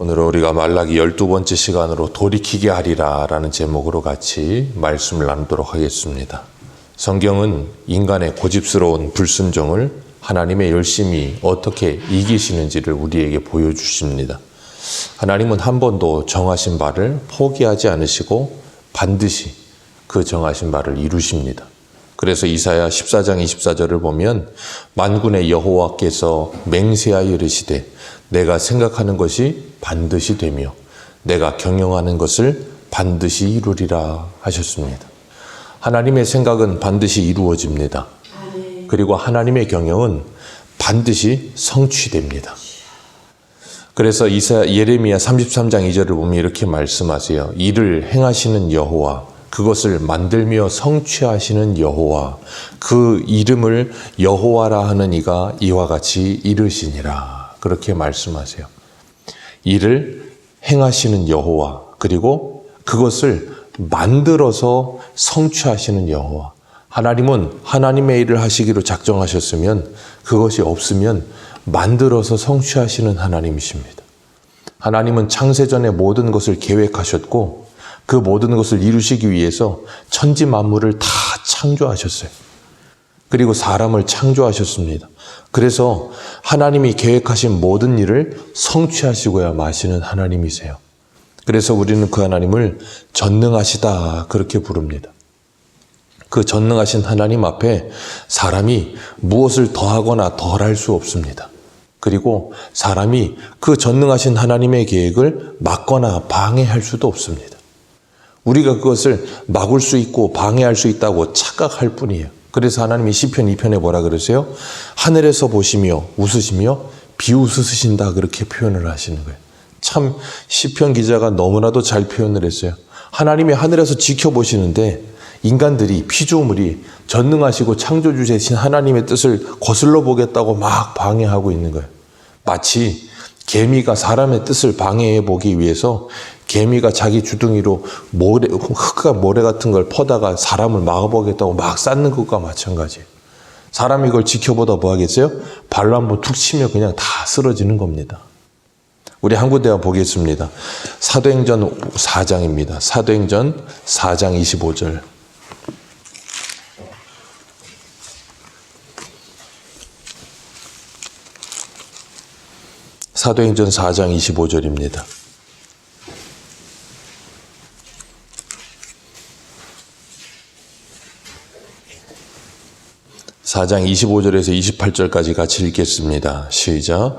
오늘 우리가 말라기 12번째 시간으로 돌이키게 하리라 라는 제목으로 같이 말씀을 나누도록 하겠습니다. 성경은 인간의 고집스러운 불순종을 하나님의 열심히 어떻게 이기시는지를 우리에게 보여주십니다. 하나님은 한 번도 정하신 바를 포기하지 않으시고 반드시 그 정하신 바를 이루십니다. 그래서 이사야 14장 24절을 보면 만군의 여호와께서 맹세하여 이르시되 내가 생각하는 것이 반드시 되며 내가 경영하는 것을 반드시 이루리라 하셨습니다. 하나님의 생각은 반드시 이루어집니다. 그리고 하나님의 경영은 반드시 성취됩니다. 그래서 예레미야 33장 2절을 보면 이렇게 말씀하세요. 이를 행하시는 여호와, 그것을 만들며 성취하시는 여호와, 그 이름을 여호와라 하는 이가 이와 같이 이르시니라. 그렇게 말씀하세요. 이를 행하시는 여호와, 그리고 그것을 만들어서 성취하시는 여호와. 하나님은 하나님의 일을 하시기로 작정하셨으면 그것이 없으면 만들어서 성취하시는 하나님이십니다. 하나님은 창세전에 모든 것을 계획하셨고 그 모든 것을 이루시기 위해서 천지 만물을 다 창조하셨어요. 그리고 사람을 창조하셨습니다. 그래서 하나님이 계획하신 모든 일을 성취하시고야 마시는 하나님이세요. 그래서 우리는 그 하나님을 전능하시다 그렇게 부릅니다. 그 전능하신 하나님 앞에 사람이 무엇을 더하거나 덜할 수 없습니다. 그리고 사람이 그 전능하신 하나님의 계획을 막거나 방해할 수도 없습니다. 우리가 그것을 막을 수 있고 방해할 수 있다고 착각할 뿐이에요. 그래서 하나님이 시편 2편에 뭐라 그러세요? 하늘에서 보시며 웃으시며 비웃으신다 그렇게 표현을 하시는 거예요. 참 시편 기자가 너무나도 잘 표현을 했어요. 하나님이 하늘에서 지켜보시는데 인간들이 피조물이 전능하시고 창조주이신 하나님의 뜻을 거슬러 보겠다고 막 방해하고 있는 거예요. 마치 개미가 사람의 뜻을 방해해 보기 위해서 개미가 자기 주둥이로 흙과 모래 같은 걸 퍼다가 사람을 막아보겠다고 막 쌓는 것과 마찬가지예요. 사람이 이걸 지켜보다 뭐 하겠어요? 발로 한번 툭 치면 그냥 다 쓰러지는 겁니다. 우리 한 군데 보겠습니다. 사도행전 4장입니다. 사도행전 4장 25절. 사도행전 4장 25절입니다. 4장 25절에서 28절까지 같이 읽겠습니다. 시작.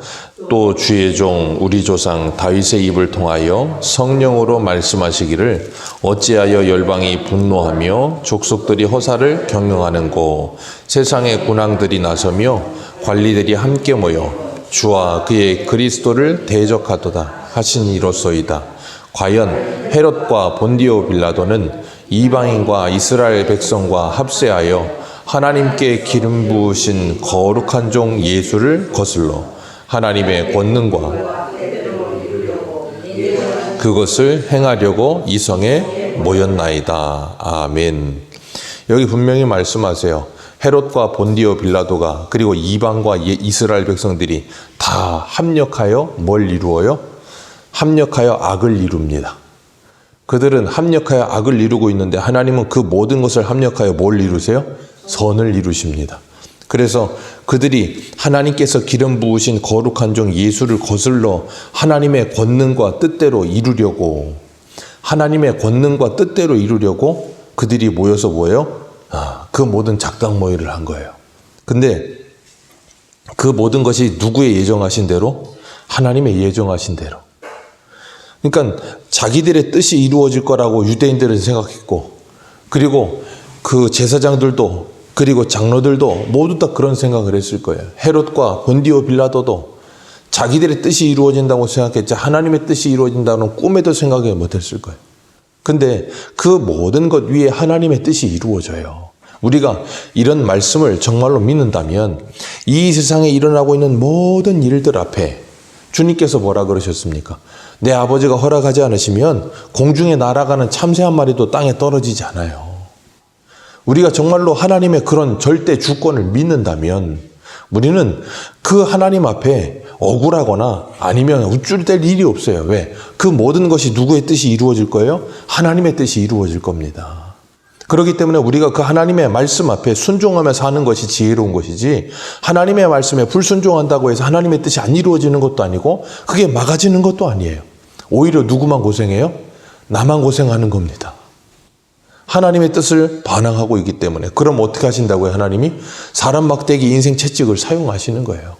또 주의 종 우리 조상 다윗의 입을 통하여 성령으로 말씀하시기를 어찌하여 열방이 분노하며 족속들이 허사를 경영하는고 세상의 군왕들이 나서며 관리들이 함께 모여 주와 그의 그리스도를 대적하도다 하시니로소이다. 과연 헤롯과 본디오 빌라도는 이방인과 이스라엘 백성과 합세하여 하나님께 기름 부으신 거룩한 종 예수를 거슬러 하나님의 권능과 그것을 행하려고 이성에 모였나이다. 아멘. 여기 분명히 말씀하세요. 헤롯과 본디오 빌라도가 그리고 이방과 이스라엘 백성들이 다 합력하여 뭘 이루어요? 합력하여 악을 이룹니다. 그들은 합력하여 악을 이루고 있는데 하나님은 그 모든 것을 합력하여 뭘 이루세요? 선을 이루십니다. 그래서 그들이 하나님께서 기름 부으신 거룩한 종 예수를 거슬러 하나님의 권능과 뜻대로 이루려고 하나님의 권능과 뜻대로 이루려고 그들이 모여서 뭐예요? 그 모든 작당 모의를 한 거예요. 근데 그 모든 것이 누구의 예정하신 대로? 하나님의 예정하신 대로. 그러니까 자기들의 뜻이 이루어질 거라고 유대인들은 생각했고 그리고 그 제사장들도 그리고 장로들도 모두 다 그런 생각을 했을 거예요. 헤롯과 본디오 빌라도도 자기들의 뜻이 이루어진다고 생각했지 하나님의 뜻이 이루어진다는 꿈에도 생각을 못했을 거예요. 근데 그 모든 것 위에 하나님의 뜻이 이루어져요. 우리가 이런 말씀을 정말로 믿는다면 이 세상에 일어나고 있는 모든 일들 앞에 주님께서 뭐라 그러셨습니까? 내 아버지가 허락하지 않으시면 공중에 날아가는 참새 한 마리도 땅에 떨어지지 않아요. 우리가 정말로 하나님의 그런 절대 주권을 믿는다면 우리는 그 하나님 앞에 억울하거나 아니면 우쭐댈 일이 없어요. 왜? 그 모든 것이 누구의 뜻이 이루어질 거예요? 하나님의 뜻이 이루어질 겁니다. 그렇기 때문에 우리가 그 하나님의 말씀 앞에 순종하며 사는 것이 지혜로운 것이지, 하나님의 말씀에 불순종한다고 해서 하나님의 뜻이 안 이루어지는 것도 아니고 그게 막아지는 것도 아니에요. 오히려 누구만 고생해요? 나만 고생하는 겁니다. 하나님의 뜻을 반항하고 있기 때문에. 그럼 어떻게 하신다고요? 하나님이 사람 막대기 인생 채찍을 사용하시는 거예요.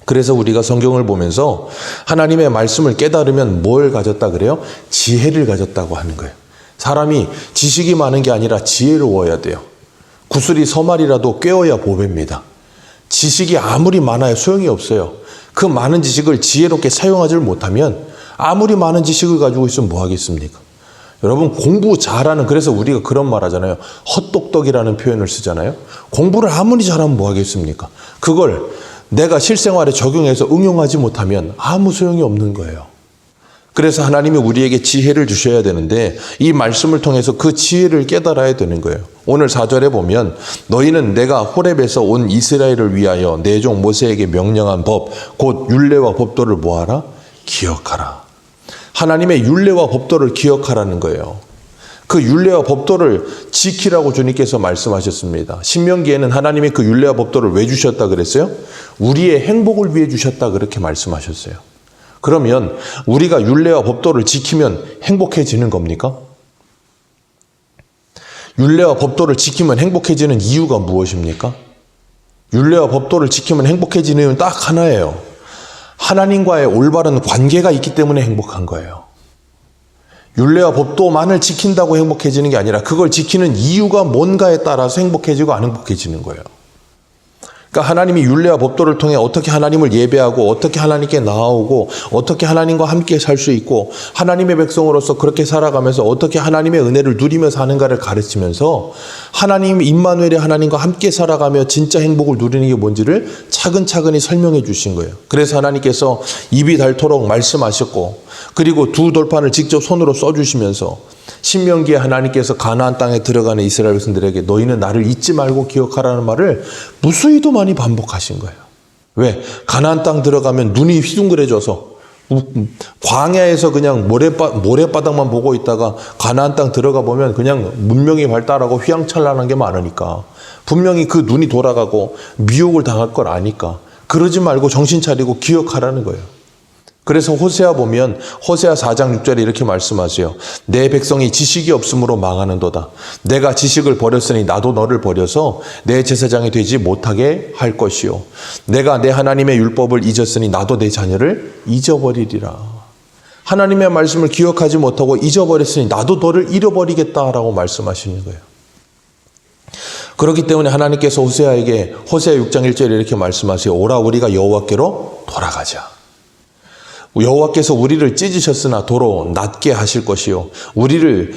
그래서 우리가 성경을 보면서 하나님의 말씀을 깨달으면 뭘 가졌다 그래요? 지혜를 가졌다고 하는 거예요. 사람이 지식이 많은 게 아니라 지혜로워야 돼요. 구슬이 서말이라도 꿰어야 보배입니다. 지식이 아무리 많아야 소용이 없어요. 그 많은 지식을 지혜롭게 사용하지 못하면 아무리 많은 지식을 가지고 있으면 뭐 하겠습니까? 여러분, 공부 잘하는, 그래서 우리가 그런 말 하잖아요. 헛똑똑이라는 표현을 쓰잖아요. 공부를 아무리 잘하면 뭐 하겠습니까? 그걸 내가 실생활에 적용해서 응용하지 못하면 아무 소용이 없는 거예요. 그래서 하나님이 우리에게 지혜를 주셔야 되는데 이 말씀을 통해서 그 지혜를 깨달아야 되는 거예요. 오늘 4절에 보면 너희는 내가 호렙에서 온 이스라엘을 위하여 내 종 모세에게 명령한 법, 곧 율례와 법도를 뭐하라? 기억하라. 하나님의 율례와 법도를 기억하라는 거예요. 그 율례와 법도를 지키라고 주님께서 말씀하셨습니다. 신명기에는 하나님이 그 율례와 법도를 왜 주셨다 그랬어요? 우리의 행복을 위해 주셨다 그렇게 말씀하셨어요. 그러면 우리가 율례와 법도를 지키면 행복해지는 겁니까? 율례와 법도를 지키면 행복해지는 이유가 무엇입니까? 율례와 법도를 지키면 행복해지는 이유는 딱 하나예요. 하나님과의 올바른 관계가 있기 때문에 행복한 거예요. 율례와 법도만을 지킨다고 행복해지는 게 아니라 그걸 지키는 이유가 뭔가에 따라서 행복해지고 안 행복해지는 거예요. 그러니까 하나님이 율례와 법도를 통해 어떻게 하나님을 예배하고 어떻게 하나님께 나아오고 어떻게 하나님과 함께 살 수 있고 하나님의 백성으로서 그렇게 살아가면서 어떻게 하나님의 은혜를 누리며 사는가를 가르치면서 하나님 임마누엘의 하나님과 함께 살아가며 진짜 행복을 누리는 게 뭔지를 차근차근히 설명해 주신 거예요. 그래서 하나님께서 입이 닳도록 말씀하셨고 그리고 두 돌판을 직접 손으로 써주시면서 신명기에 하나님께서 가나안 땅에 들어가는 이스라엘 백성들에게 너희는 나를 잊지 말고 기억하라는 말을 무수히도 많이 반복하신 거예요. 왜? 가나안 땅 들어가면 눈이 휘둥그레져서 광야에서 그냥 모래바닥만 보고 있다가 가나안 땅 들어가 보면 그냥 문명이 발달하고 휘황찬란한 게 많으니까 분명히 그 눈이 돌아가고 미혹을 당할 걸 아니까 그러지 말고 정신 차리고 기억하라는 거예요. 그래서 호세아 보면 호세아 4장 6절에 이렇게 말씀하세요. 내 백성이 지식이 없으므로 망하는도다. 내가 지식을 버렸으니 나도 너를 버려서 내 제사장이 되지 못하게 할 것이요. 내가 내 하나님의 율법을 잊었으니 나도 내 자녀를 잊어버리리라. 하나님의 말씀을 기억하지 못하고 잊어버렸으니 나도 너를 잃어버리겠다라고 말씀하시는 거예요. 그렇기 때문에 하나님께서 호세아에게 호세아 6장 1절에 이렇게 말씀하세요. 오라 우리가 여호와께로 돌아가자. 여호와께서 우리를 찢으셨으나 도로 낫게 하실 것이요 우리를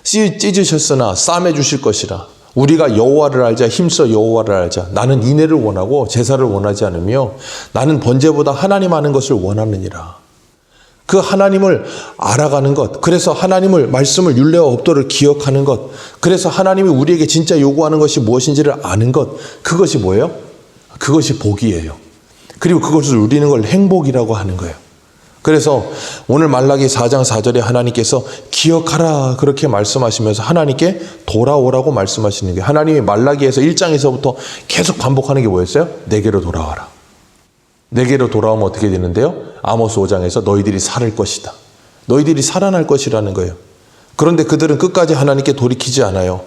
찢으셨으나 싸매 주실 것이라. 우리가 여호와를 알자. 힘써 여호와를 알자. 나는 인애를 원하고 제사를 원하지 않으며 나는 번제보다 하나님 아는 것을 원하느니라. 그 하나님을 알아가는 것, 그래서 하나님을 말씀을 율례와 법도를 기억하는 것, 그래서 하나님이 우리에게 진짜 요구하는 것이 무엇인지를 아는 것, 그것이 뭐예요? 그것이 복이에요. 그리고 그것을 누리는 걸 행복이라고 하는 거예요. 그래서 오늘 말라기 4장 4절에 하나님께서 기억하라 그렇게 말씀하시면서 하나님께 돌아오라고 말씀하시는 게 하나님이 말라기에서 1장에서부터 계속 반복하는 게 뭐였어요? 내게로 돌아와라. 내게로 돌아오면 어떻게 되는데요? 아모스 5장에서 너희들이 살을 것이다. 너희들이 살아날 것이라는 거예요. 그런데 그들은 끝까지 하나님께 돌이키지 않아요.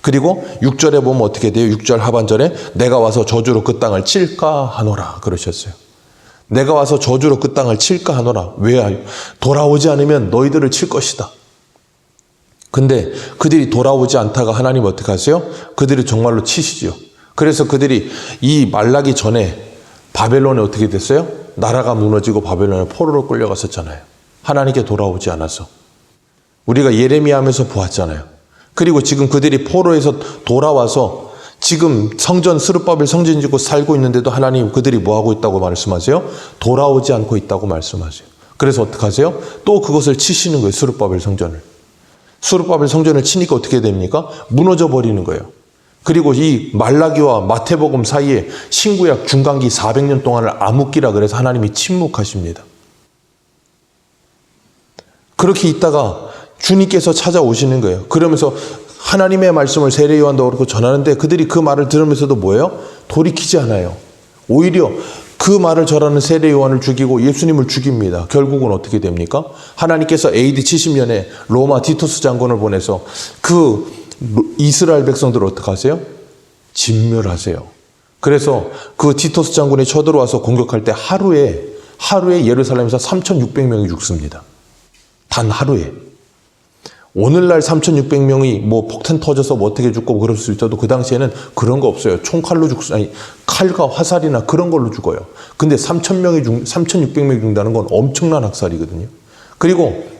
그리고 6절에 보면 어떻게 돼요? 6절 하반절에 내가 와서 저주로 그 땅을 칠까 하노라 그러셨어요. 내가 와서 저주로 그 땅을 칠까 하노라. 왜? 돌아오지 않으면 너희들을 칠 것이다. 근데 그들이 돌아오지 않다가 하나님 어떻게 하세요? 그들이 정말로 치시죠. 그래서 그들이 이 말라기 전에 바벨론에 어떻게 됐어요? 나라가 무너지고 바벨론에 포로로 끌려갔었잖아요. 하나님께 돌아오지 않아서. 우리가 예레미야 하면서 보았잖아요. 그리고 지금 그들이 포로에서 돌아와서 지금 성전 스룹바벨 성전 짓고 살고 있는데도 하나님 그들이 뭐하고 있다고 말씀하세요? 돌아오지 않고 있다고 말씀하세요. 그래서 어떻게 하세요? 또 그것을 치시는 거예요. 스룹바벨 성전을. 스룹바벨 성전을 치니까 어떻게 됩니까? 무너져 버리는 거예요. 그리고 이 말라기와 마태복음 사이에 신구약 중간기 400년 동안을 암흑기라 그래서 하나님이 침묵하십니다. 그렇게 있다가 주님께서 찾아오시는 거예요. 그러면서 하나님의 말씀을 세례 요한도 그렇고 전하는데 그들이 그 말을 들으면서도 뭐예요? 돌이키지 않아요. 오히려 그 말을 전하는 세례 요한을 죽이고 예수님을 죽입니다. 결국은 어떻게 됩니까? 하나님께서 AD 70년에 로마 티토스 장군을 보내서 그 이스라엘 백성들을 어떻게 하세요? 진멸하세요. 그래서 그 티토스 장군이 쳐들어와서 공격할 때 하루에 예루살렘에서 3,600명이 죽습니다. 단 하루에. 오늘날 3,600명이 뭐 폭탄 터져서 뭐 어떻게 죽고 그럴 수 있어도 그 당시에는 그런 거 없어요. 총칼로 칼과 화살이나 그런 걸로 죽어요. 근데 3,600명이 죽는다는 건 엄청난 학살이거든요. 그리고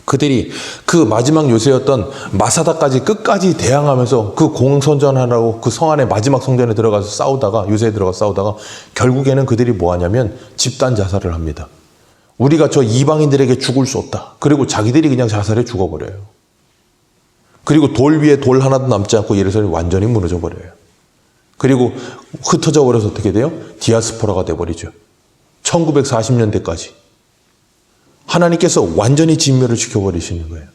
그들이 그 마지막 요새였던 마사다까지 끝까지 대항하면서 그 공성전하라고 그 성 안에 마지막 성전에 들어가서 싸우다가 요새에 들어가서 싸우다가 결국에는 그들이 뭐 하냐면 집단 자살을 합니다. 우리가 저 이방인들에게 죽을 수 없다. 그리고 자기들이 그냥 자살해 죽어버려요. 그리고 돌 위에 돌 하나도 남지 않고 예루살렘이 완전히 무너져 버려요. 그리고 흩어져 버려서 어떻게 돼요? 디아스포라가 돼버리죠. 1940년대까지. 하나님께서 완전히 진멸을 시켜버리시는 거예요.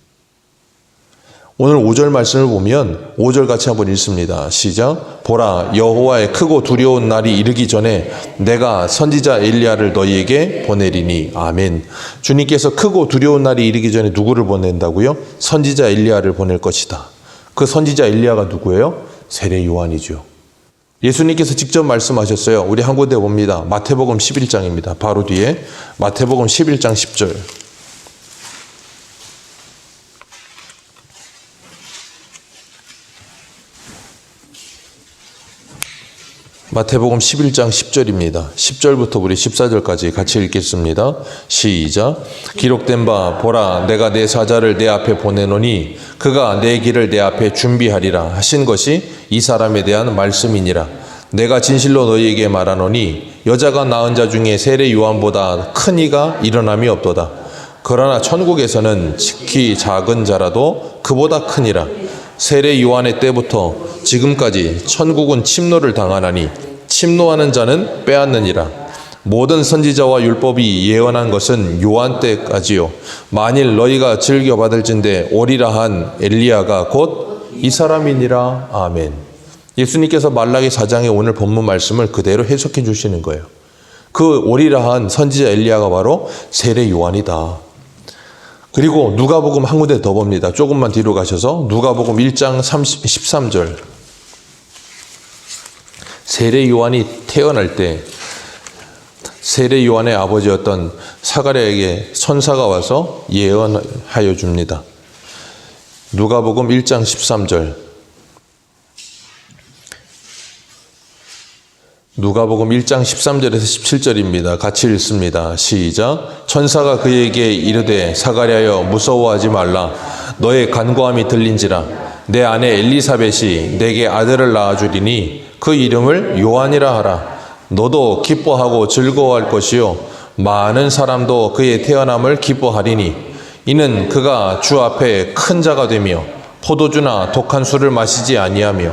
오늘 5절 말씀을 보면 5절 같이 한번 읽습니다. 시작. 보라, 여호와의 크고 두려운 날이 이르기 전에 내가 선지자 엘리야를 너희에게 보내리니. 아멘. 주님께서 크고 두려운 날이 이르기 전에 누구를 보낸다고요? 선지자 엘리야를 보낼 것이다. 그 선지자 엘리야가 누구예요? 세례 요한이죠. 예수님께서 직접 말씀하셨어요. 우리 한 군데 봅니다. 마태복음 11장입니다. 바로 뒤에 마태복음 11장 10절. 마태복음 11장 10절입니다. 10절부터 우리 14절까지 같이 읽겠습니다. 시작. 기록된 바 보라 내가 내 사자를 내 앞에 보내노니 그가 내 길을 내 앞에 준비하리라 하신 것이 이 사람에 대한 말씀이니라. 내가 진실로 너희에게 말하노니 여자가 낳은 자 중에 세례 요한보다 큰 이가 일어남이 없도다. 그러나 천국에서는 지극히 작은 자라도 그보다 크니라. 세례 요한의 때부터 지금까지 천국은 침노를 당하나니 침노하는 자는 빼앗느니라. 모든 선지자와 율법이 예언한 것은 요한 때까지요. 만일 너희가 즐겨받을진대 오리라 한 엘리야가 곧 이 사람이니라. 아멘. 예수님께서 말라기 4장의 오늘 본문 말씀을 그대로 해석해 주시는 거예요. 그 오리라 한 선지자 엘리야가 바로 세례 요한이다. 그리고 누가복음 한 군데 더 봅니다. 조금만 뒤로 가셔서 누가복음 1장 13절. 세례 요한이 태어날 때 세례 요한의 아버지였던 사가랴에게 천사가 와서 예언하여 줍니다. 누가복음 1장 13절. 누가복음 1장 13절에서 17절입니다. 같이 읽습니다. 시작. 천사가 그에게 이르되 사가랴여 무서워하지 말라. 너의 간구함이 들린지라. 내 아내 엘리사벳이 내게 아들을 낳아주리니 그 이름을 요한이라 하라. 너도 기뻐하고 즐거워할 것이요 많은 사람도 그의 태어남을 기뻐하리니 이는 그가 주 앞에 큰 자가 되며 포도주나 독한 술을 마시지 아니하며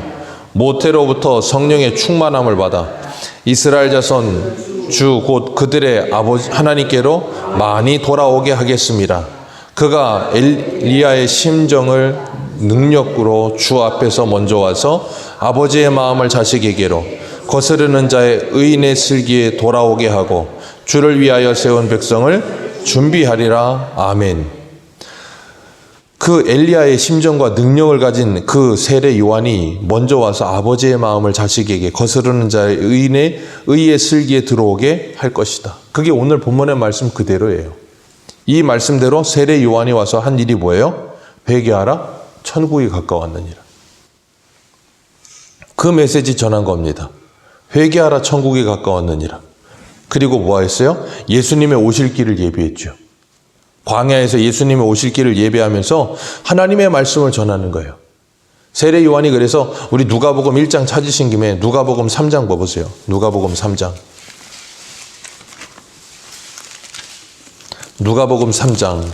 모태로부터 성령의 충만함을 받아 이스라엘 자손 주 곧 그들의 아버지 하나님께로 많이 돌아오게 하겠습니다. 그가 엘리야의 심정을 능력으로 주 앞에서 먼저 와서 아버지의 마음을 자식에게로 거스르는 자의 의인의 슬기에 돌아오게 하고 주를 위하여 세운 백성을 준비하리라. 아멘. 그 엘리야의 심정과 능력을 가진 그 세례 요한이 먼저 와서 아버지의 마음을 자식에게 거스르는 자의 의의 슬기에 들어오게 할 것이다. 그게 오늘 본문의 말씀 그대로예요. 이 말씀대로 세례 요한이 와서 한 일이 뭐예요? 회개하라, 천국이 가까웠느니라. 그 메시지 전한 겁니다. 회개하라, 천국이 가까웠느니라. 그리고 뭐 했어요? 예수님의 오실 길을 예비했죠. 광야에서 예수님의 오실 길을 예배하면서 하나님의 말씀을 전하는 거예요. 세례 요한이 그래서 우리 누가복음 1장 찾으신 김에 누가복음 3장 봐보세요. 누가복음 3장. 누가복음 3장.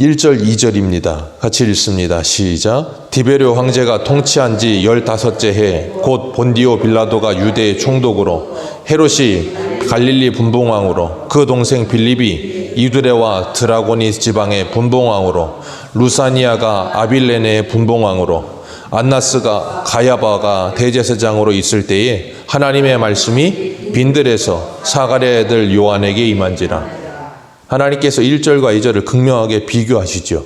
1절, 2절입니다. 같이 읽습니다. 시작. 디베르 황제가 통치한 지 15째 해 곧 본디오 빌라도가 유대의 총독으로 헤롯이 갈릴리 분봉왕으로 그 동생 빌립이 이두레와 드라고니 지방의 분봉왕으로 루사니아가 아빌레네의 분봉왕으로 안나스가 가야바가 대제사장으로 있을 때에 하나님의 말씀이 빈들에서 사가랴의 아들 요한에게 임한지라. 하나님께서 1절과 2절을 극명하게 비교하시죠.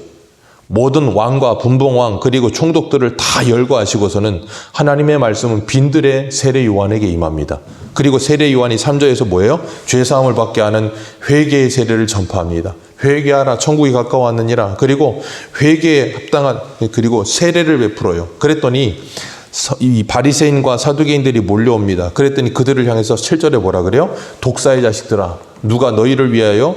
모든 왕과 분봉왕 그리고 총독들을 다 열거하시고서는 하나님의 말씀은 빈들의 세례 요한에게 임합니다. 그리고 세례 요한이 3절에서 뭐예요? 죄사함을 받게 하는 회개의 세례를 전파합니다. 회개하라 천국이 가까웠느니라. 그리고 회개에 합당한 그리고 세례를 베풀어요. 그랬더니 이 바리새인과 사두개인들이 몰려옵니다. 그랬더니 그들을 향해서 7절에 뭐라 그래요? 독사의 자식들아, 누가 너희를 위하여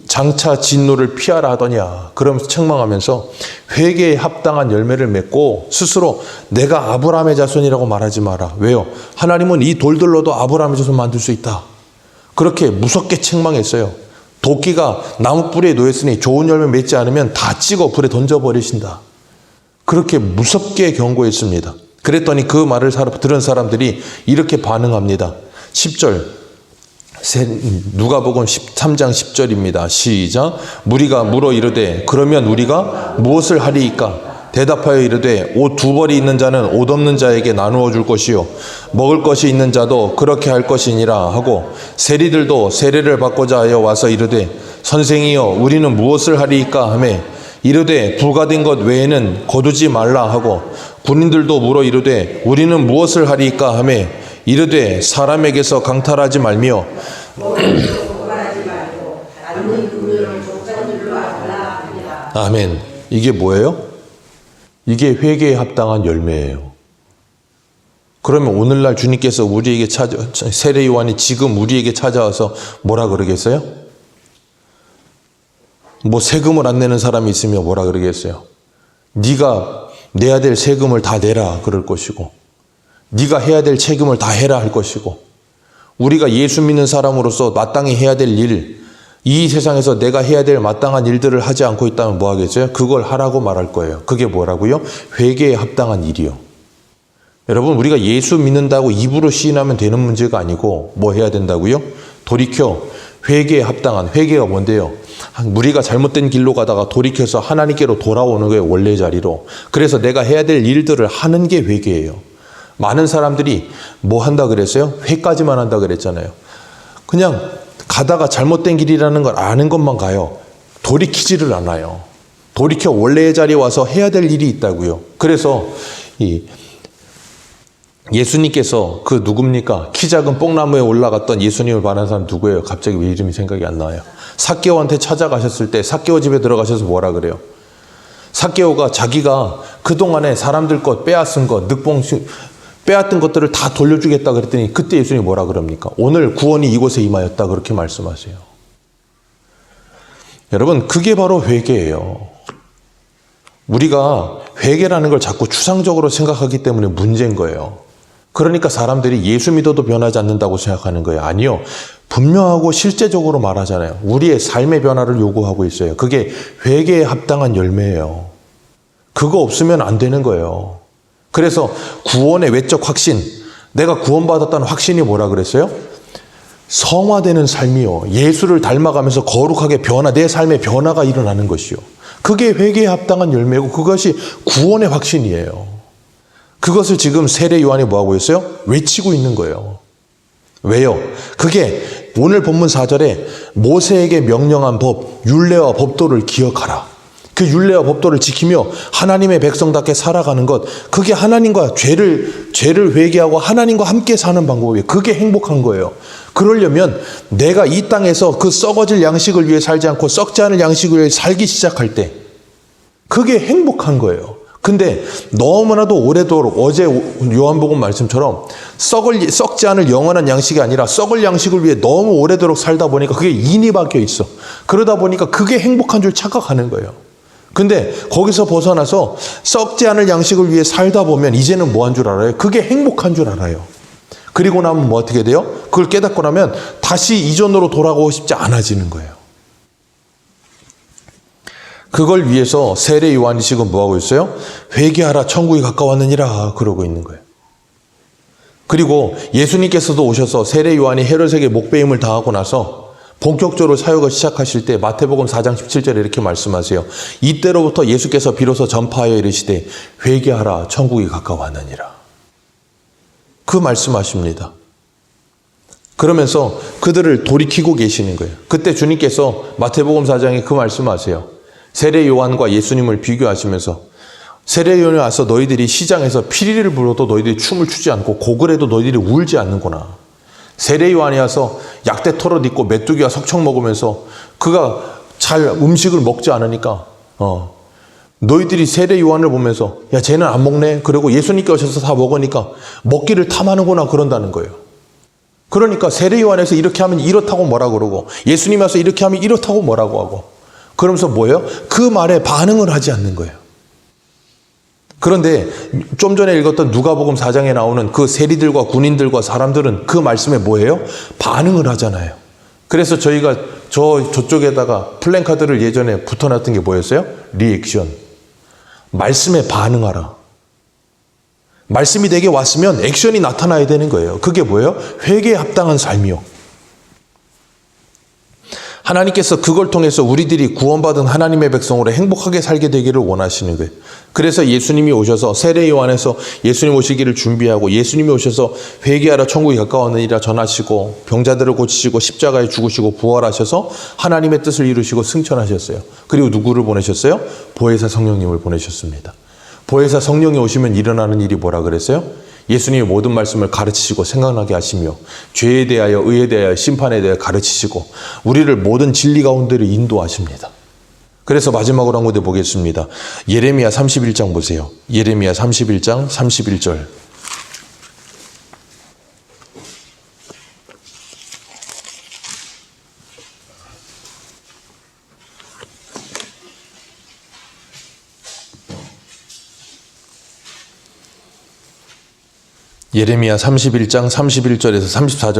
장차 진노를 피하라 하더냐. 그러면서 책망하면서 회개에 합당한 열매를 맺고 스스로 내가 아브라함의 자손이라고 말하지 마라. 왜요? 하나님은 이 돌들로도 아브라함의 자손 만들 수 있다. 그렇게 무섭게 책망했어요. 도끼가 나무 뿌리에 놓였으니 좋은 열매 맺지 않으면 다 찍어 불에 던져버리신다. 그렇게 무섭게 경고했습니다. 그랬더니 그 말을 들은 사람들이 이렇게 반응합니다. 10절 누가복음 13장 10절입니다. 시작. 무리가 물어 이르되 그러면 우리가 무엇을 하리이까? 대답하여 이르되 옷 2벌이 있는 자는 옷 없는 자에게 나누어 줄 것이요 먹을 것이 있는 자도 그렇게 할 것이니라 하고 세리들도 세례를 받고자 하여 와서 이르되 선생이여 우리는 무엇을 하리이까 하매 이르되 불가된 것 외에는 거두지 말라 하고 군인들도 물어 이르되 우리는 무엇을 하리이까 하매 이르되 사람에게서 강탈하지 말며 아멘. 이게 뭐예요? 이게 회개에 합당한 열매예요. 그러면 오늘날 주님께서 우리에게 세례 요한이 지금 우리에게 찾아와서 뭐라 그러겠어요? 뭐 세금을 안 내는 사람이 있으면 뭐라 그러겠어요? 네가 내야 될 세금을 다 내라 그럴 것이고 네가 해야 될 책임을 다 해라 할 것이고 우리가 예수 믿는 사람으로서 마땅히 해야 될 일, 이 세상에서 내가 해야 될 마땅한 일들을 하지 않고 있다면 뭐 하겠어요? 그걸 하라고 말할 거예요. 그게 뭐라고요? 회개에 합당한 일이요. 여러분 우리가 예수 믿는다고 입으로 시인하면 되는 문제가 아니고 뭐 해야 된다고요? 돌이켜 회개에 합당한, 회개가 뭔데요? 우리가 잘못된 길로 가다가 돌이켜서 하나님께로 돌아오는 거예요. 원래 자리로. 그래서 내가 해야 될 일들을 하는 게 회개예요. 많은 사람들이 뭐 한다 그랬어요? 회까지만 한다 그랬잖아요. 그냥 가다가 잘못된 길이라는 걸 아는 것만 가요. 돌이키지를 않아요. 돌이켜 원래의 자리에 와서 해야 될 일이 있다고요. 그래서 예수님께서 그 누굽니까? 키 작은 뽕나무에 올라갔던 예수님을 반한 사람 누구예요? 갑자기 왜 이름이 생각이 안 나요? 삭개오한테 찾아가셨을 때 삭개오 집에 들어가셔서 뭐라 그래요? 삭개오가 자기가 그동안에 사람들 것 빼앗은 것, 빼앗던 것들을 다 돌려주겠다 그랬더니 그때 예수님이 뭐라 그럽니까? 오늘 구원이 이곳에 임하였다 그렇게 말씀하세요. 여러분 그게 바로 회개예요. 우리가 회개라는 걸 자꾸 추상적으로 생각하기 때문에 문제인 거예요. 그러니까 사람들이 예수 믿어도 변하지 않는다고 생각하는 거예요. 아니요. 분명하고 실제적으로 말하잖아요. 우리의 삶의 변화를 요구하고 있어요. 그게 회개에 합당한 열매예요. 그거 없으면 안 되는 거예요. 그래서 구원의 외적 확신, 내가 구원받았다는 확신이 뭐라 그랬어요? 성화되는 삶이요. 예수를 닮아가면서 거룩하게 내 삶의 변화가 일어나는 것이요. 그게 회개에 합당한 열매고 그것이 구원의 확신이에요. 그것을 지금 세례 요한이 뭐하고 있어요? 외치고 있는 거예요. 왜요? 그게 오늘 본문 4절에 모세에게 명령한 법, 율례와 법도를 기억하라. 그 율례와 법도를 지키며 하나님의 백성답게 살아가는 것, 그게 하나님과 죄를 회개하고 하나님과 함께 사는 방법이에요. 그게 행복한 거예요. 그러려면 내가 이 땅에서 그 썩어질 양식을 위해 살지 않고 썩지 않을 양식을 위해 살기 시작할 때 그게 행복한 거예요. 근데 너무나도 오래도록 어제 요한복음 말씀처럼 썩지 않을 영원한 양식이 아니라 썩을 양식을 위해 너무 오래도록 살다 보니까 그게 인이 박혀 있어. 그러다 보니까 그게 행복한 줄 착각하는 거예요. 근데 거기서 벗어나서 썩지 않을 양식을 위해 살다 보면 이제는 뭐 한 줄 알아요? 그게 행복한 줄 알아요. 그리고 나면 뭐 어떻게 돼요? 그걸 깨닫고 나면 다시 이전으로 돌아가고 싶지 않아지는 거예요. 그걸 위해서 세례 요한이 지금 뭐하고 있어요? 회개하라 천국이 가까웠느니라 그러고 있는 거예요. 그리고 예수님께서도 오셔서 세례 요한이 헤롯에게 목배임을 당하고 나서 본격적으로 사역을 시작하실 때 마태복음 4장 17절에 이렇게 말씀하세요. 이때로부터 예수께서 비로소 전파하여 이르시되 회개하라 천국이 가까웠느니라. 그 말씀하십니다. 그러면서 그들을 돌이키고 계시는 거예요. 그때 주님께서 마태복음 4장에 그 말씀하세요. 세례 요한과 예수님을 비교하시면서 세례 요한이 와서 너희들이 시장에서 피리를 불어도 너희들이 춤을 추지 않고 곡을 해도 너희들이 울지 않는구나. 세례 요한이 와서 약대 털옷 입고 메뚜기와 석청 먹으면서 그가 잘 음식을 먹지 않으니까 너희들이 세례 요한을 보면서 야 쟤는 안 먹네. 그리고 예수님께 오셔서 다 먹으니까 먹기를 탐하는구나 그런다는 거예요. 그러니까 세례 요한에서 이렇게 하면 이렇다고 뭐라 그러고 예수님 와서 이렇게 하면 이렇다고 뭐라고 하고 그러면서 뭐예요? 그 말에 반응을 하지 않는 거예요. 그런데 좀 전에 읽었던 누가복음 4장에 나오는 그 세리들과 군인들과 사람들은 그 말씀에 뭐예요? 반응을 하잖아요. 그래서 저희가 저쪽에다가 플랜카드를 예전에 붙여놨던 게 뭐였어요? 리액션. 말씀에 반응하라. 말씀이 내게 왔으면 액션이 나타나야 되는 거예요. 그게 뭐예요? 회개에 합당한 삶이요. 하나님께서 그걸 통해서 우리들이 구원받은 하나님의 백성으로 행복하게 살게 되기를 원하시는 거예요. 그래서 예수님이 오셔서 세례 요한에서 예수님 오시기를 준비하고 예수님이 오셔서 회개하라 천국이 가까웠느니라 전하시고 병자들을 고치시고 십자가에 죽으시고 부활하셔서 하나님의 뜻을 이루시고 승천하셨어요. 그리고 누구를 보내셨어요? 보혜사 성령님을 보내셨습니다. 보혜사 성령이 오시면 일어나는 일이 뭐라 그랬어요? 예수님이 모든 말씀을 가르치시고 생각나게 하시며 죄에 대하여 의에 대하여 심판에 대하여 가르치시고 우리를 모든 진리 가운데로 인도하십니다. 그래서 마지막으로 한 군데 보겠습니다. 예레미야 31장 보세요. 예레미야 31장 31절. 예레미야 31장 31절에서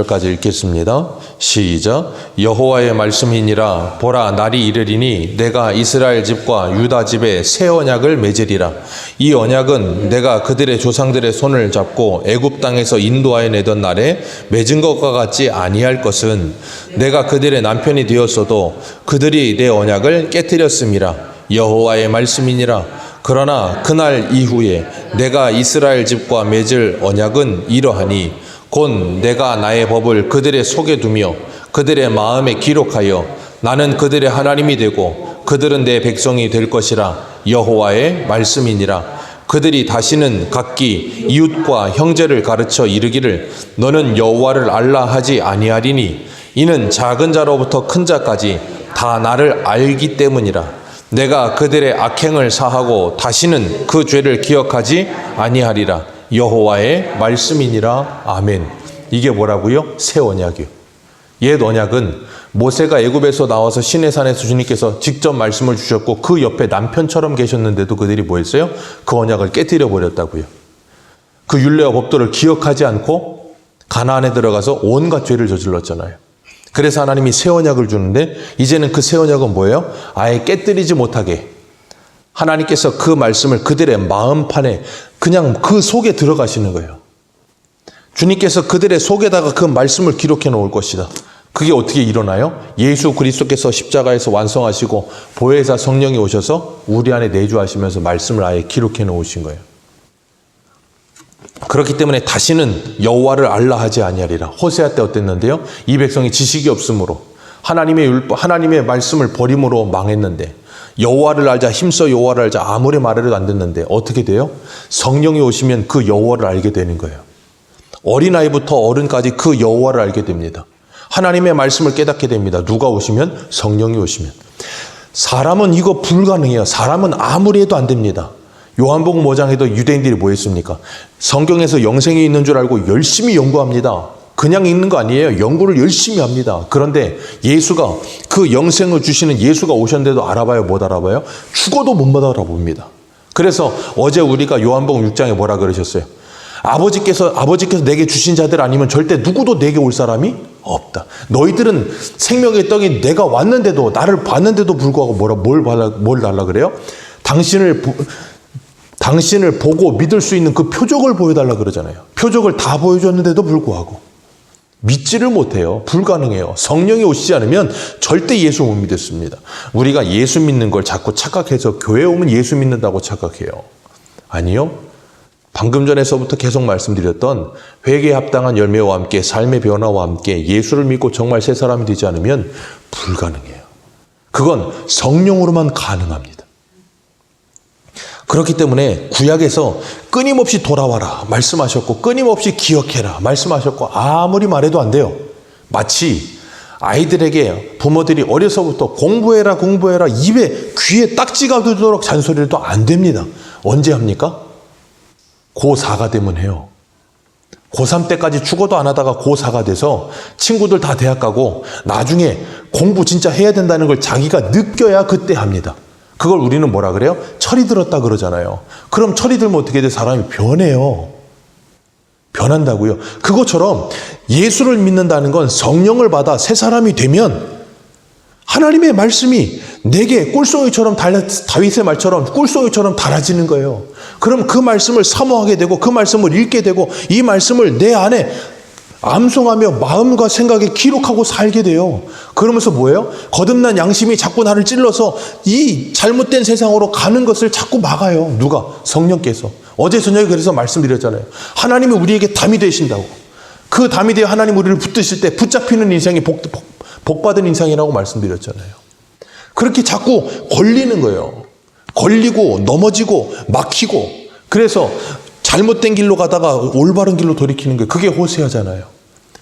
34절까지 읽겠습니다. 시작. 여호와의 말씀이니라. 보라, 날이 이르리니 내가 이스라엘 집과 유다 집에 새 언약을 맺으리라. 이 언약은 내가 그들의 조상들의 손을 잡고 애굽 땅에서 인도하여 내던 날에 맺은 것과 같지 아니할 것은 내가 그들의 남편이 되었어도 그들이 내 언약을 깨뜨렸음이라. 여호와의 말씀이니라. 그러나 그날 이후에 내가 이스라엘 집과 맺을 언약은 이러하니 곧 내가 나의 법을 그들의 속에 두며 그들의 마음에 기록하여 나는 그들의 하나님이 되고 그들은 내 백성이 될 것이라. 여호와의 말씀이니라. 그들이 다시는 각기 이웃과 형제를 가르쳐 이르기를 너는 여호와를 알라 하지 아니하리니 이는 작은 자로부터 큰 자까지 다 나를 알기 때문이라. 내가 그들의 악행을 사하고 다시는 그 죄를 기억하지 아니하리라. 여호와의 말씀이니라. 아멘. 이게 뭐라고요? 새 언약이요. 옛 언약은 모세가 애굽에서 나와서 시내산에서 주님께서 직접 말씀을 주셨고 그 옆에 남편처럼 계셨는데도 그들이 뭐 했어요? 그 언약을 깨뜨려 버렸다고요. 그 율례와 법도를 기억하지 않고 가나안에 들어가서 온갖 죄를 저질렀잖아요. 그래서 하나님이 새 언약을 주는데 이제는 그 새 언약은 뭐예요? 아예 깨뜨리지 못하게 하나님께서 그 말씀을 그들의 마음판에 그냥 그 속에 들어가시는 거예요. 주님께서 그들의 속에다가 그 말씀을 기록해 놓을 것이다. 그게 어떻게 일어나요? 예수 그리스도께서 십자가에서 완성하시고 보혜사 성령이 오셔서 우리 안에 내주하시면서 말씀을 아예 기록해 놓으신 거예요. 그렇기 때문에 다시는 여호와를 알라 하지 아니하리라. 호세아 때 어땠는데요? 이 백성이 지식이 없으므로 하나님의 말씀을 버림으로 망했는데 여호와를 알자 힘써 여호와를 알자 아무리 말해도 안 듣는데 어떻게 돼요? 성령이 오시면 그 여호와를 알게 되는 거예요. 어린아이부터 어른까지 그 여호와를 알게 됩니다. 하나님의 말씀을 깨닫게 됩니다. 누가 오시면? 성령이 오시면. 사람은 이거 불가능해요. 사람은 아무리 해도 안 됩니다. 요한복음 5장에도 유대인들이 뭐 했습니까? 성경에서 영생이 있는 줄 알고 열심히 연구합니다. 그냥 읽는 거 아니에요. 연구를 열심히 합니다. 그런데 예수가 그 영생을 주시는 예수가 오셨는데도 알아봐요? 못 알아봐요? 죽어도 못 알아봅니다. 그래서 어제 우리가 요한복음 6장에 뭐라 그러셨어요? 아버지께서 내게 주신 자들 아니면 절대 누구도 내게 올 사람이 없다. 너희들은 생명의 떡이 내가 왔는데도, 나를 봤는데도 불구하고 뭘 달라 그래요? 당신을 보고 믿을 수 있는 그 표적을 보여달라 그러잖아요. 표적을 다 보여줬는데도 불구하고 믿지를 못해요. 불가능해요. 성령이 오시지 않으면 절대 예수 못 믿습니다. 우리가 예수 믿는 걸 자꾸 착각해서 교회 오면 예수 믿는다고 착각해요. 아니요. 방금 전에서부터 계속 말씀드렸던 회개에 합당한 열매와 함께 삶의 변화와 함께 예수를 믿고 정말 새 사람이 되지 않으면 불가능해요. 그건 성령으로만 가능합니다. 그렇기 때문에 구약에서 끊임없이 돌아와라 말씀하셨고 끊임없이 기억해라 말씀하셨고 아무리 말해도 안 돼요. 마치 아이들에게 부모들이 어려서부터 공부해라 귀에 딱지가 들도록 잔소리를 또 안 됩니다. 언제 합니까? 고4가 되면 해요. 고3 때까지 죽어도 안 하다가 고4가 돼서 친구들 다 대학 가고 나중에 공부 진짜 해야 된다는 걸 자기가 느껴야 그때 합니다. 그걸 우리는 뭐라 그래요? 철이 들었다 그러잖아요. 그럼 철이 들면 어떻게 돼? 사람이 변해요. 변한다고요. 그것처럼 예수를 믿는다는 건 성령을 받아 새 사람이 되면 하나님의 말씀이 내게 꿀송이처럼 다윗의 말처럼 꿀송이처럼 달아지는 거예요. 그럼 그 말씀을 사모하게 되고 그 말씀을 읽게 되고 이 말씀을 내 안에 암송하며 마음과 생각에 기록하고 살게 돼요. 그러면서 뭐예요? 거듭난 양심이 자꾸 나를 찔러서 이 잘못된 세상으로 가는 것을 자꾸 막아요. 누가? 성령께서. 어제 저녁에 그래서 말씀드렸잖아요. 하나님이 우리에게 담이 되신다고. 그 담이 되어 하나님 우리를 붙드실 때 붙잡히는 인생이 복받은 인생이라고 말씀드렸잖아요. 그렇게 자꾸 걸리는 거예요. 걸리고 넘어지고 막히고 그래서 잘못된 길로 가다가 올바른 길로 돌이키는 거예요. 그게 호세아잖아요.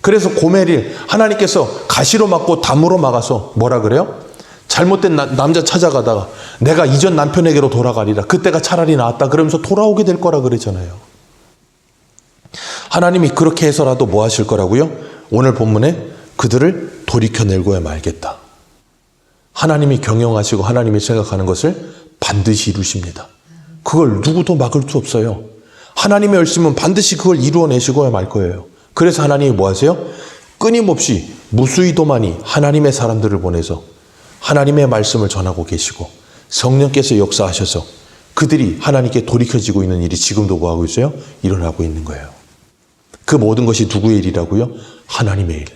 그래서 고멜을 하나님께서 가시로 막고 담으로 막아서 뭐라 그래요? 잘못된 남자 찾아가다가 내가 이전 남편에게로 돌아가리라. 그때가 차라리 나았다. 그러면서 돌아오게 될 거라 그랬잖아요. 하나님이 그렇게 해서라도 뭐 하실 거라고요? 오늘 본문에 그들을 돌이켜내고야 말겠다. 하나님이 경영하시고 하나님이 생각하는 것을 반드시 이루십니다. 그걸 누구도 막을 수 없어요. 하나님의 열심은 반드시 그걸 이루어내시고야 말 거예요. 그래서 하나님이 뭐 하세요? 끊임없이 무수히도많이 하나님의 사람들을 보내서 하나님의 말씀을 전하고 계시고 성령께서 역사하셔서 그들이 하나님께 돌이켜지고 있는 일이 지금도 뭐 하고 있어요? 일어나고 있는 거예요. 그 모든 것이 누구의 일이라고요? 하나님의 일.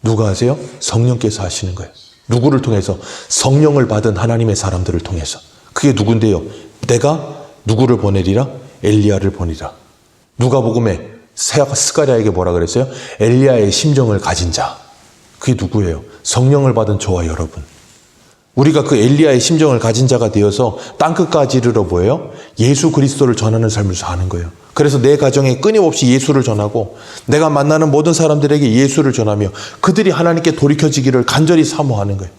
누가 하세요? 성령께서 하시는 거예요. 누구를 통해서? 성령을 받은 하나님의 사람들을 통해서. 그게 누군데요? 내가 누구를 보내리라? 엘리야를 보내리라. 누가복음에 스가랴에게 뭐라 그랬어요? 엘리야의 심정을 가진 자. 그게 누구예요? 성령을 받은 저와 여러분. 우리가 그 엘리야의 심정을 가진 자가 되어서 땅끝까지 이르러 뭐예요? 예수 그리스도를 전하는 삶을 사는 거예요. 그래서 내 가정에 끊임없이 예수를 전하고 내가 만나는 모든 사람들에게 예수를 전하며 그들이 하나님께 돌이켜지기를 간절히 사모하는 거예요.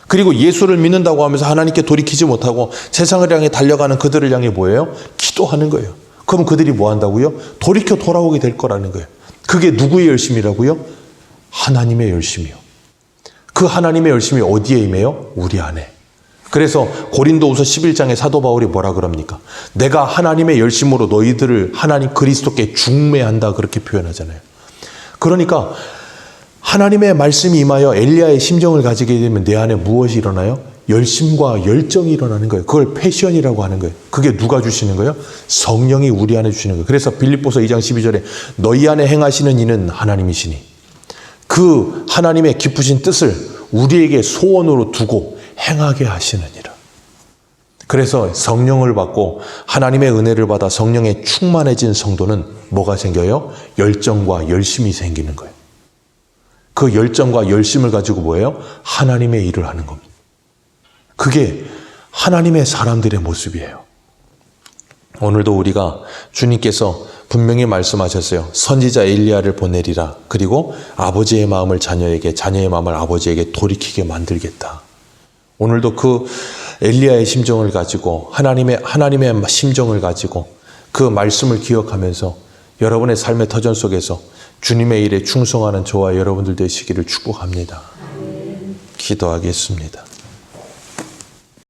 그리고 예수를 믿는다고 하면서 하나님께 돌이키지 못하고 세상을 향해 달려가는 그들을 향해 뭐예요? 기도하는 거예요. 그럼 그들이 뭐 한다고요? 돌이켜 돌아오게 될 거라는 거예요. 그게 누구의 열심이라고요? 하나님의 열심이요. 그 하나님의 열심이 어디에 임해요? 우리 안에. 그래서 고린도후서 11장에 사도 바울이 뭐라 그럽니까? 내가 하나님의 열심으로 너희들을 하나님 그리스도께 중매한다 그렇게 표현하잖아요. 그러니까 하나님의 말씀이 임하여 엘리야의 심정을 가지게 되면 내 안에 무엇이 일어나요? 열심과 열정이 일어나는 거예요. 그걸 패션이라고 하는 거예요. 그게 누가 주시는 거예요? 성령이 우리 안에 주시는 거예요. 그래서 빌립보서 2장 12절에 너희 안에 행하시는 이는 하나님이시니 그 하나님의 기쁘신 뜻을 우리에게 소원으로 두고 행하게 하시느니라. 그래서 성령을 받고 하나님의 은혜를 받아 성령에 충만해진 성도는 뭐가 생겨요? 열정과 열심이 생기는 거예요. 그 열정과 열심을 가지고 뭐예요? 하나님의 일을 하는 겁니다. 그게 하나님의 사람들의 모습이에요. 오늘도 우리가 주님께서 분명히 말씀하셨어요. 선지자 엘리야를 보내리라. 그리고 아버지의 마음을 자녀에게, 자녀의 마음을 아버지에게 돌이키게 만들겠다. 오늘도 그 엘리야의 심정을 가지고 하나님의 심정을 가지고 그 말씀을 기억하면서 여러분의 삶의 터전 속에서 주님의 일에 충성하는 저와 여러분들 되시기를 축복합니다. 기도하겠습니다.